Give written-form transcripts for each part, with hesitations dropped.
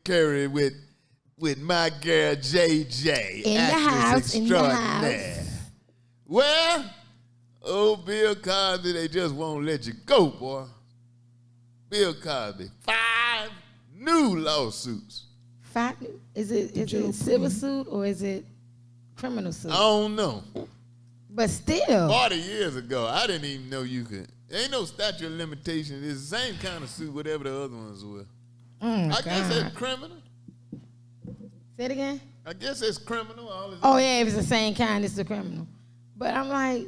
Curry with my girl JJ. In the house, in the house. Well, old Bill Cosby, they just won't let you go, boy. Bill Cosby, 5 new lawsuits. 5? Is it civil suit or is it criminal suit? I don't know. But still. 40 years ago, I didn't even know you could. There ain't no statute of limitations. It's the same kind of suit, whatever the other ones were. I guess it's criminal. Say it again? I guess it's criminal. Oh, yeah, if it's the same kind, it's the criminal. But I'm like,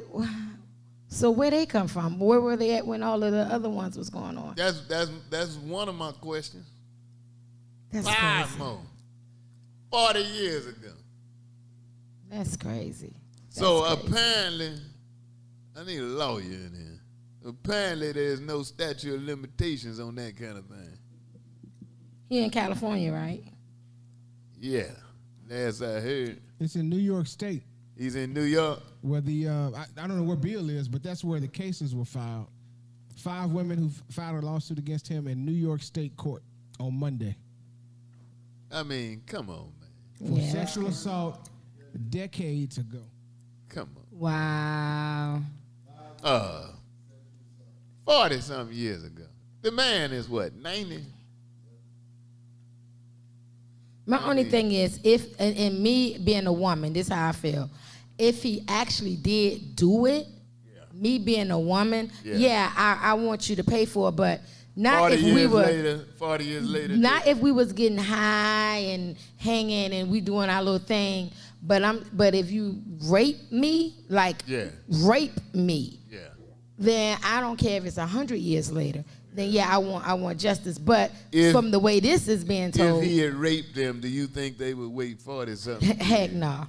so where they come from? Where were they at when all of the other ones was going on? That's one of my questions. That's 5 crazy. more. 40 years ago. That's crazy. Apparently, I need a lawyer in here. Apparently, there's no statute of limitations on that kind of thing. He in California, right? Yeah, last I heard. It's in New York State. He's in New York? Where the, I don't know where Bill is, but that's where the cases were filed. 5 women who filed a lawsuit against him in New York State court on Monday. I mean, come on, man. For sexual assault decades ago. Come on. Wow. 40-something years ago. The man is what, 90? My only thing is, if, and me being a woman, this is how I feel. If he actually did do it, me being a woman, I want you to pay for it, but not if we were 40 years later. Not if we was getting high and hanging and we doing our little thing. But if you rape me, rape me, then I don't care if it's 100 years later. Then I want justice. But from the way this is being told, if he had raped them, do you think they would wait 40-something? Heck no.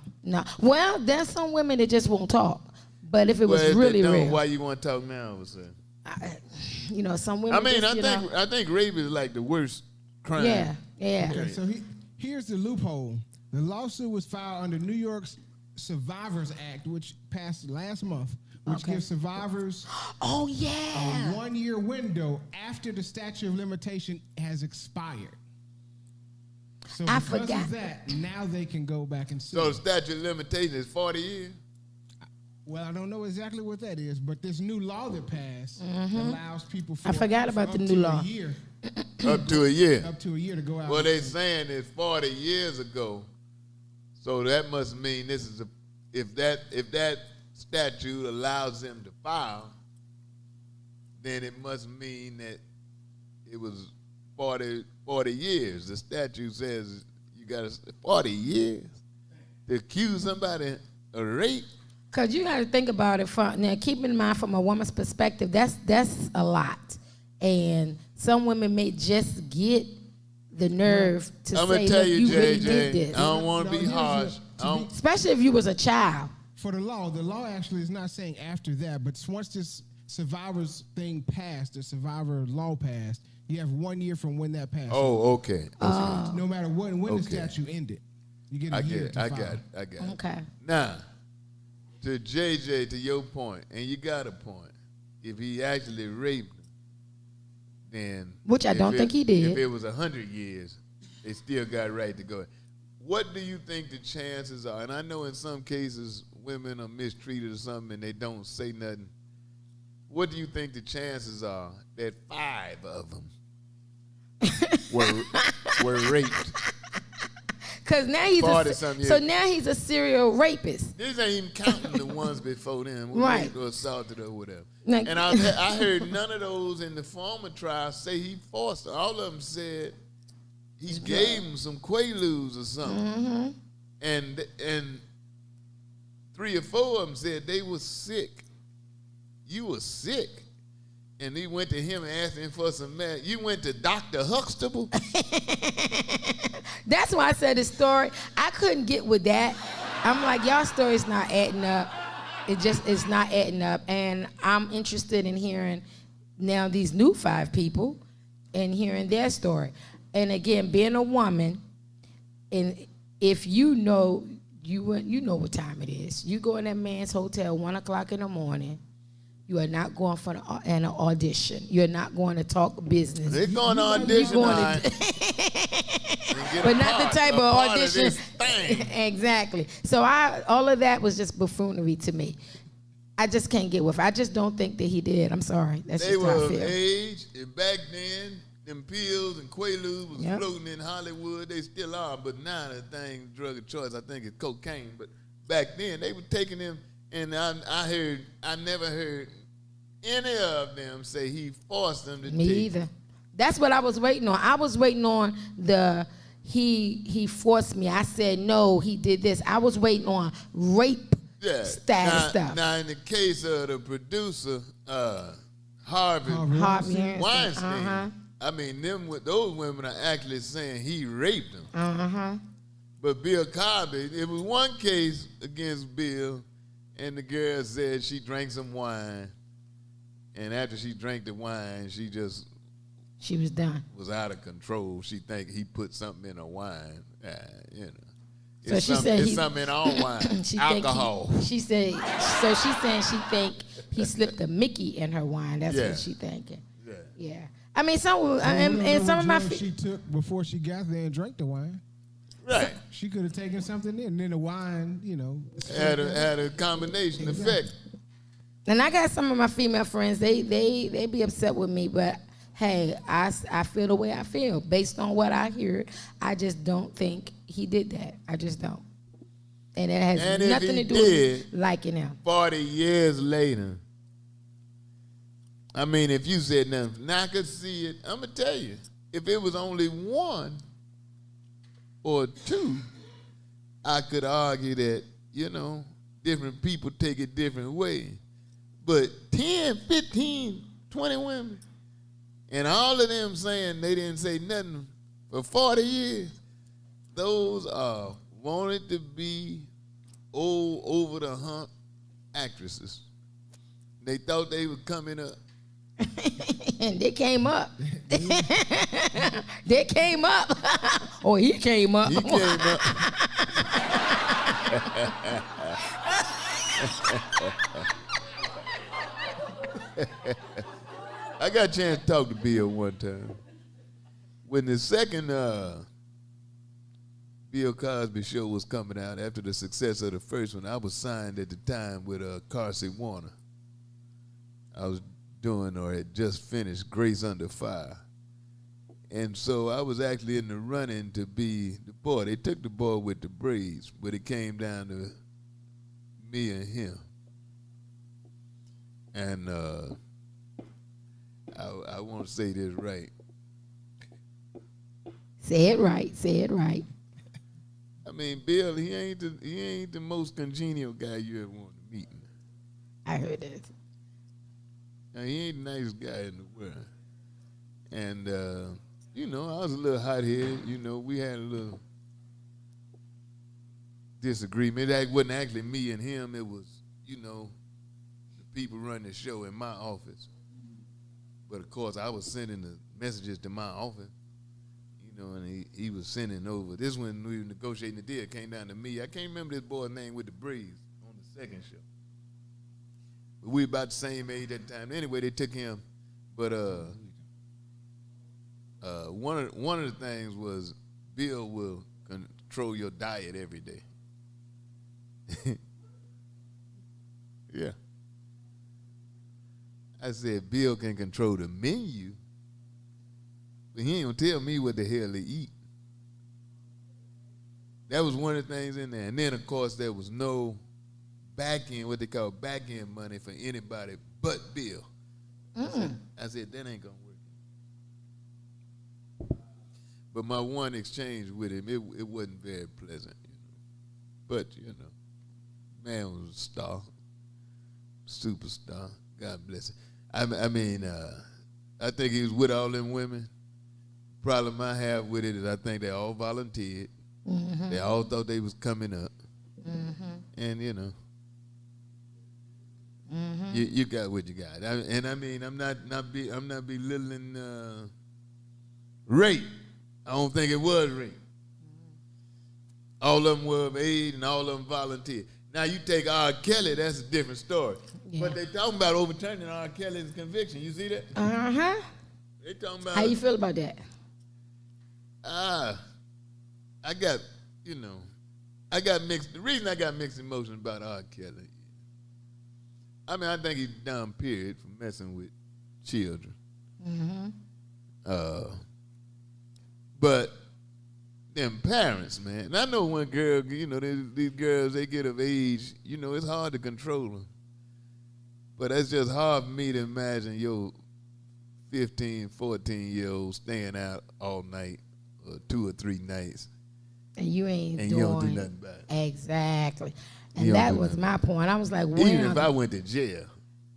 Well, there's some women that just won't talk. But if it was really real, why you want to talk now? Some women. I mean, I think rape is like the worst crime. Yeah. Okay, so here's the loophole. The lawsuit was filed under New York's Survivors Act, which passed last month, which gives survivors a 1-year window after the statute of limitation has expired. So because of that, now they can go back and sue. So the statute of limitation is 40 years? Well, I don't know exactly what that is, but this new law that passed allows people I forgot about the new law. Up to a year. Up to a year to go out. Well, they're saying it's 40 years ago. So that must mean this is if that statute allows them to file, then it must mean that it was 40 years. The statute says you got 40 years to accuse somebody of rape. Because you got to think about it now. Keep in mind, from a woman's perspective, that's a lot, and some women may just get the nerve to say, "Look, you really did this." I don't want to be harsh, especially if you was a child. For the law actually is not saying after that, but once this survivors thing passed, the survivor law passed, you have 1 year from when that passed. Oh, okay. No matter when the statute ended, you get a year to file. I got it. Okay. Now, to JJ, to your point, and you got a point, if he actually raped them, then... Which I don't think he did. If it was 100 years, they still got right to go. What do you think the chances are? And I know in some cases women are mistreated or something and they don't say nothing. What do you think the chances are that 5 of them were raped? Because now he's a serial rapist. This ain't even counting the ones before them, right? Or assaulted or whatever. Like, and I heard none of those in the former trial say he forced her. All of them said he gave them some Quaaludes or something. And 3 or 4 of them said they were sick. You were sick. And he went to him and asked him for some meds. You went to Dr. Huxtable? That's why I said the story. I couldn't get with that. I'm like, y'all story's not adding up. It's not adding up. And I'm interested in hearing now these new 5 people and hearing their story. And again, being a woman, and if you know what time it is. You go in that man's hotel 1 o'clock in the morning. You are not going for an audition. You're not going to talk business. They're going to audition. but not the type of audition. Exactly. So all of that was just buffoonery to me. I just can't get with it. I just don't think that he did. I'm sorry. That's just how I feel. They were of age, and back then, them pills and Quaaludes was floating in Hollywood. They still are, but now the thing, drug of choice, I think it's cocaine. But back then, they were taking them, and I never heard any of them say he forced them to take. Me either. That's what I was waiting on. I was waiting on he forced me. I said no, he did this. I was waiting on rape stuff. Now, in the case of the producer, Harvey Weinstein, I mean, those women are actually saying he raped them. But Bill Cosby, it was one case against Bill, and the girl said she drank some wine, and after she drank the wine, she was done. Was out of control. She think he put something in her wine, you know. So she said it's something in our wine. Alcohol. She's saying she think he slipped a Mickey in her wine. That's what she thinking. Yeah. I mean, some of my she took before she got there and drank the wine. Right. She could have taken something in, and then the wine, you know, had a combination effect. And I got some of my female friends. They be upset with me, but hey, I feel the way I feel based on what I heard. I just don't think he did that. I just don't. And it has nothing to do with liking him. 40 years later, I mean, if you said nothing, now I could see it. I'm going to tell you, if it was only one or two, I could argue that, you know, different people take it different ways. But 10, 15, 20 women, and all of them saying they didn't say nothing for 40 years, those are wanted to be old, over-the-hump actresses. They thought they were coming up. And they came up. They came up. Oh, he came up. He came up. I got a chance to talk to Bill one time. When the second Bill Cosby show was coming out after the success of the first one, I was signed at the time with Carsey Warner. I was doing or had just finished Grace Under Fire. And so I was actually in the running to be the boy. They took the boy with the braids, but it came down to me and him. And I want to say this right. Say it right. Say it right. I mean, Bill, he ain't the most congenial guy you ever want to meet. I heard that. Now, he ain't the nicest guy in the world. And, you know, I was a little hot-headed. You know, we had a little disagreement. It wasn't actually me and him. It was, you know, the people running the show in my office. But, of course, I was sending the messages to my office. You know, and he was sending over. This when we were negotiating the deal, it came down to me. I can't remember this boy's name with the braids on the second show. But we about the same age at the time. Anyway, they took him. But one of the things was Bill will control your diet every day. Yeah. I said, Bill can control the menu, but he ain't gonna tell me what the hell to eat. That was one of the things in there. And then, of course, there was no back-end, what they call back-end money for anybody but Bill. I said, that ain't gonna work. But my one exchange with him, it wasn't very pleasant, you know. But, you know, man was a star, superstar. God bless him. I mean, I think he was with all them women. Problem I have with it is I think they all volunteered. Mm-hmm. They all thought they was coming up. Mm-hmm. And, you know, mm-hmm. you got what you got. And I mean, I'm not belittling rape. I don't think it was rape. Mm-hmm. All of them were of age and all of them volunteered. Now you take R. Kelly, that's a different story. Yeah. But they talking about overturning R. Kelly's conviction. You see that? Uh-huh. They talking about. How you feel about that? I got, I got mixed. The reason I got mixed emotions about R. Kelly, I mean, I think he's dumb, period, for messing with children. But them parents, man. And I know one girl, these girls, they get of age, it's hard to control them. But it's just hard for me to imagine your 15, 14-year-old staying out all night or 2 or 3 nights. And you ain't and doing you don't do nothing about it. Exactly. And that was my point. I was like, even if I went to jail.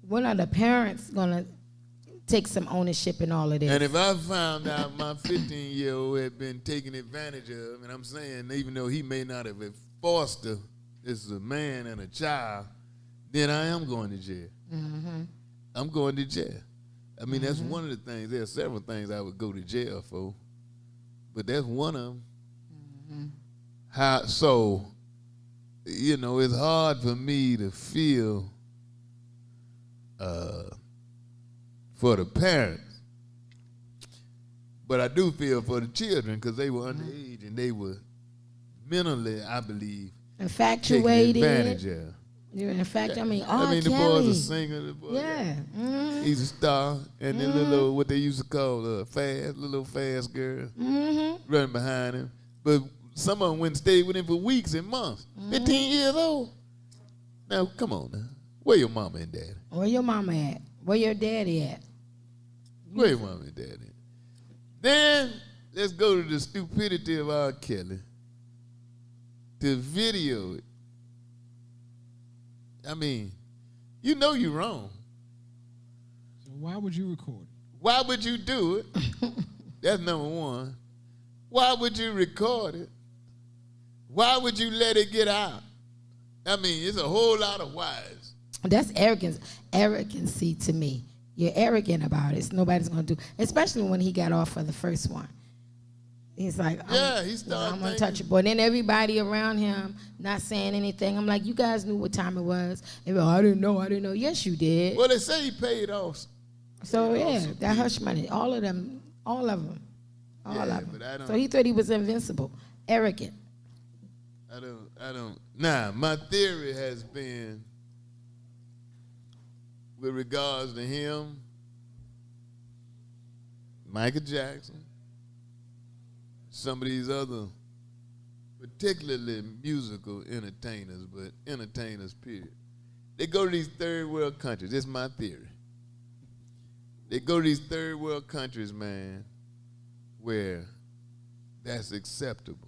When are the parents going to take some ownership in all of this? And if I found out my 15-year-old had been taken advantage of, and I'm saying even though he may not have forced her, this is a man and a child, then I am going to jail. I'm going to jail. I mean, that's one of the things. There are several things I would go to jail for, but that's one of them. So, it's hard for me to feel for the parents, but I do feel for the children because they were underage and they were mentally, I believe, infatuated. Taken advantage of. You're in fact, Yeah. R. the Kelly. boy's a singer. The boy, Yeah. he's a star, and then little what they used to call little fast girl running behind him. But some of them went and stayed with him for weeks and months. 15 years old. Now, come on now. Where your mama and daddy? Where your mama at? Where your daddy at? Where your mama and daddy? Then let's go to the stupidity of R. Kelly to video it. I mean, you're wrong. So why would you record it? Why would you do it? That's number one. Why would you record it? Why would you let it get out? I mean, it's a whole lot of whys. That's arrogancy to me. You're arrogant about it. Nobody's going to do, especially when he got off for the first one. He's like, I'm untouchable. And then everybody around him not saying anything. I'm like, you guys knew what time it was. And like, I didn't know. Yes, you did. Well, they say he paid off. So, that hush money. All of them. But So he thought he was invincible. Arrogant. I don't. Nah, my theory has been with regards to him, Michael Jackson, some of these other, particularly musical entertainers, but entertainers, period. They go to these third world countries. This is my theory. They go to these third world countries, man, where that's acceptable.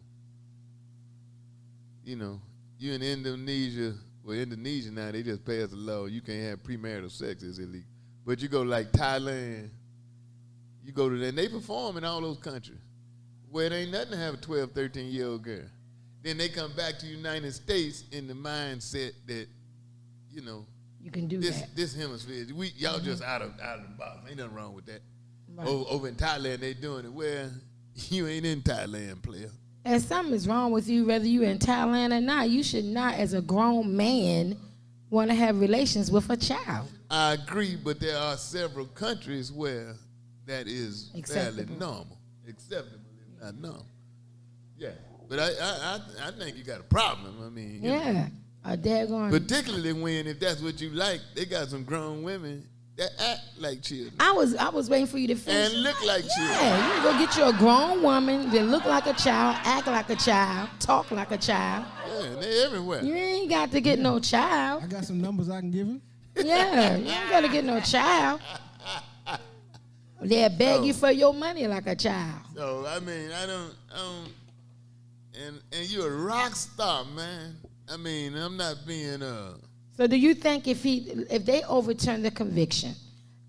You in Indonesia, Indonesia now, they just passed a law, you can't have premarital sex, it's illegal. But you go like Thailand, you go to that, and they perform in all those countries where it ain't nothing to have a 12, 13-year-old girl. Then they come back to the United States in the mindset that, you can do this hemisphere, y'all just out of the box. Ain't nothing wrong with that. Right. Over in Thailand, they doing it. Well, you ain't in Thailand, player. And something is wrong with you, whether you're in Thailand or not. You should not, as a grown man, want to have relations with a child. I agree, but there are several countries where that is fairly normal. Acceptable, if not normal. Yeah. But I think you got a problem. I mean, a daggone. Particularly when, if that's what you like, they got some grown women that act like children. I was waiting for you to finish. And look like children. Yeah, you can go get you a grown woman that look like a child, act like a child, talk like a child. Yeah, they everywhere. You ain't got to get no child. I got some numbers I can give him. Yeah, you ain't got to get no child. They'll beg you for your money like a child. So, I mean, I don't and you're a rock star, man. I mean, I'm not being So do you think if they overturn the conviction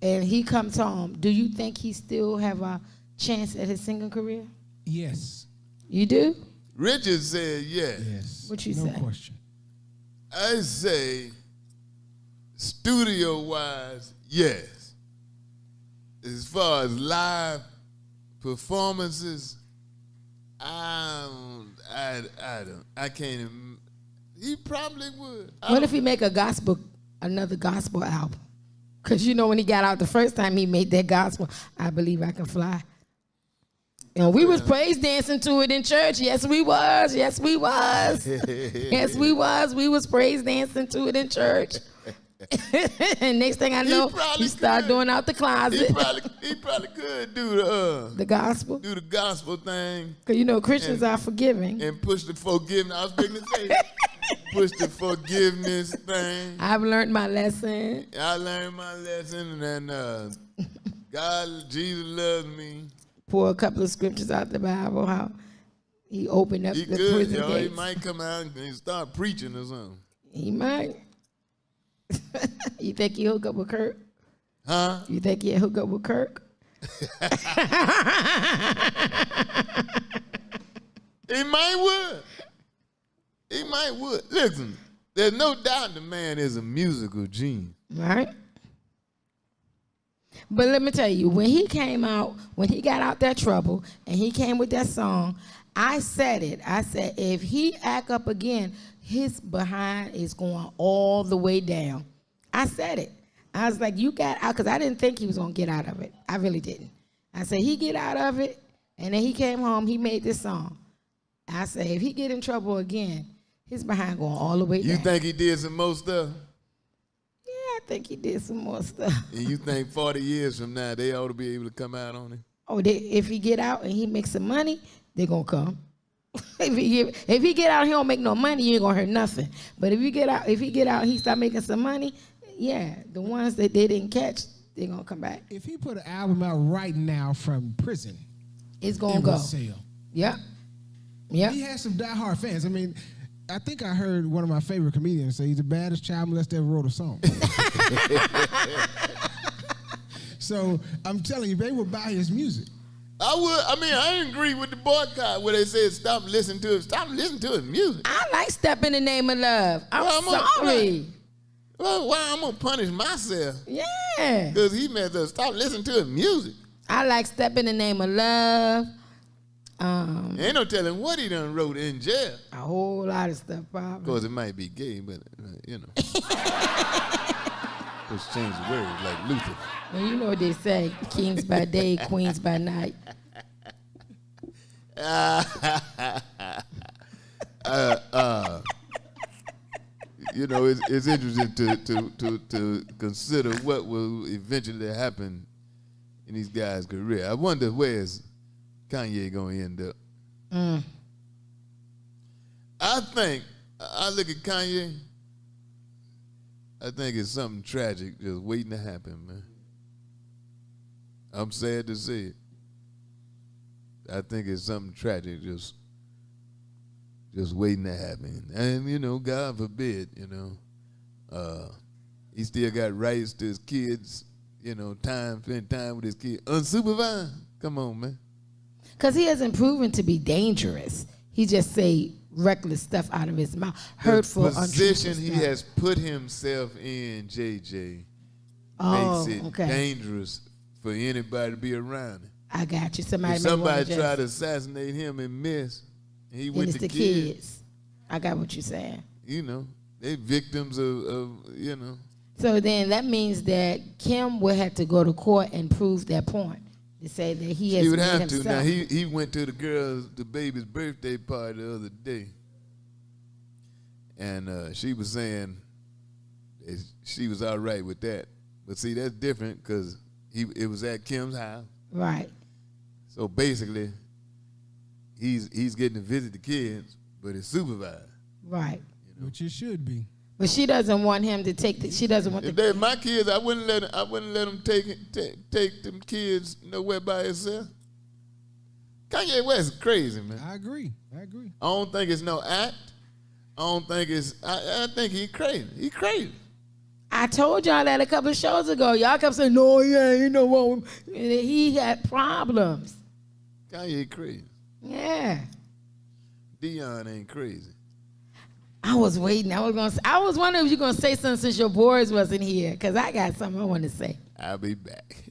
and he comes home, do you think he still have a chance at his singing career? Yes. You do? Richard said yes. Yes. What you say? say? No question. I say studio-wise, yes. As far as live performances, I can't. He probably would. What if he make another gospel album? Because when he got out the first time he made that gospel, I Believe I Can Fly. And we was praise dancing to it in church. Yes, we was. Yes, we was. Yes, we was. We was praise dancing to it in church. And next thing I know, he started doing out the closet. He probably could do the gospel. Do the gospel thing. Because you know Christians are forgiving. And push the forgiveness. I was going to say, push the forgiveness thing. I've learned my lesson. I learned my lesson, and God, Jesus loves me. Pour a couple of scriptures out the Bible. How he opened up the prison gates. He might come out and start preaching or something. He might. You think he hook up with Kirk? Huh? You think he hook up with Kirk? He might would. He might would. Listen, there's no doubt the man is a musical genius. Right? But let me tell you, when he came out, when he got out that trouble and he came with that song, I said it. I said, if he act up again, his behind is going all the way down. I said it. I was like, you got out, because I didn't think he was going to get out of it. I really didn't. I said, he get out of it, and then he came home, he made this song. I said, if he get in trouble again, his behind going all the way down. You think he did some more stuff? Yeah, I think he did some more stuff. And you think 40 years from now, they ought to be able to come out on him? Oh, if he get out and he makes some money, they're going to come. If he get out and he don't make no money, you ain't going to hurt nothing. But if he get out and he start making some money, yeah, the ones that they didn't catch, they're going to come back. If he put an album out right now from prison, it's going to go. Sell. Yep. Yep. He has some diehard fans. I mean, I think I heard one of my favorite comedians say he's the baddest child molester ever wrote a song. So I'm telling you, they will buy his music. I would. I mean, I agree with the boycott where they said stop listening to it. Stop listening to his music. I like Step in the Name of Love. I'm sorry. Well, why I'm gonna punish myself? Yeah. Because he messed up. Stop listening to his music. I like Step in the Name of Love. Ain't no telling what he done wrote in jail. A whole lot of stuff, probably. Of course, it might be gay, but you know. Just change the words like Luther. Well, you know what they say: kings by day, queens by night. You know, it's interesting to consider what will eventually happen in these guys' career. I wonder where's Kanye gonna end up. I think I look at Kanye. I think it's something tragic just waiting to happen, man. I'm sad to say it. I think it's something tragic just waiting to happen. And, you know, God forbid, you know, he still got rights to his kids, you know, spend time with his kids. Unsupervised? Come on, man. Because he hasn't proven to be dangerous. He just say reckless stuff out of his mouth. Hurtful, the position he has put himself in, JJ, makes it dangerous for anybody to be around him. I got you. If somebody tried to assassinate him and miss, and he went to the kids. I got what you're saying. You know, they victims of, you know. So then that means that Kim would have to go to court and prove that point. To say that he has. He would have himself. to. Now he went to the baby's birthday party the other day, and she was saying she was all right with that. But see, that's different because it was at Kim's house. Right. So basically, he's getting to visit the kids, but it's supervised. Right. You know? Which it should be. But she doesn't want him to take. She doesn't want. If they're my kids, I wouldn't let them take them kids nowhere by himself. Kanye West is crazy, man. I agree. I don't think it's no act. I think he's crazy. He's crazy. I told y'all that a couple of shows ago. Y'all kept saying, "No, yeah, you know what? He had problems." Kanye crazy. Yeah. Dion ain't crazy. I was waiting. I was wondering if you're gonna say something since your boys wasn't here, because I got something I want to say. I'll be back.